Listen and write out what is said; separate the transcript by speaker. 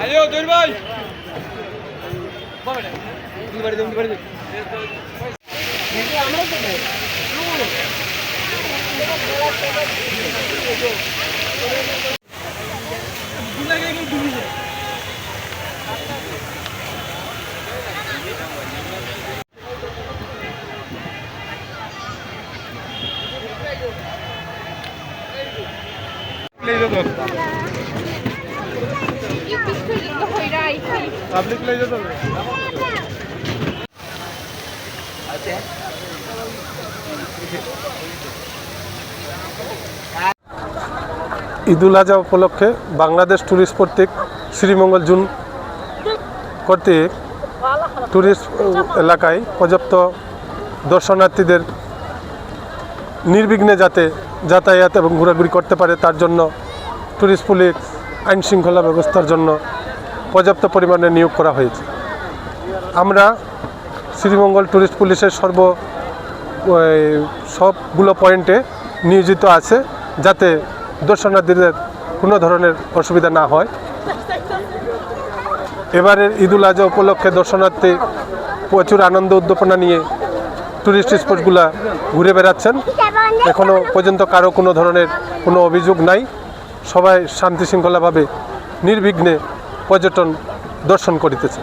Speaker 1: আইও দৌড় ভাই পাবলিক প্লেসে তো
Speaker 2: ঈদুল আজহা উপলক্ষে বাংলাদেশ ট্যুরিস্ট কর্তৃক শ্রীমঙ্গল জোন কর্তৃক ট্যুরিস্ট এলাকায় পর্যাপ্ত দর্শনার্থীদের নির্বিঘ্নে যাতে যাতায়াত এবং ঘোরাঘুরি করতে পারে তার জন্য ট্যুরিস্ট পুলিশ আইন শৃঙ্খলা ব্যবস্থার জন্য পর্যাপ্ত পরিমাণে নিয়োগ করা হয়েছে। আমরা শ্রীমঙ্গল ট্যুরিস্ট পুলিশের সবগুলো পয়েন্টে নিয়োজিত আছে যাতে দর্শনার্থীদের কোনো ধরনের অসুবিধা না হয়। এবারের ঈদুল আজহা উপলক্ষে দর্শনার্থী প্রচুর আনন্দ উদ্দীপনা নিয়ে ট্যুরিস্ট স্পটগুলো ঘুরে বেড়াচ্ছেন। এখনও পর্যন্ত কারো কোনো ধরনের কোনো অভিযোগ নাই। সবাই শান্তি শৃঙ্খলাভাবে নির্বিঘ্নে পর্যটন দর্শন করিতেছে।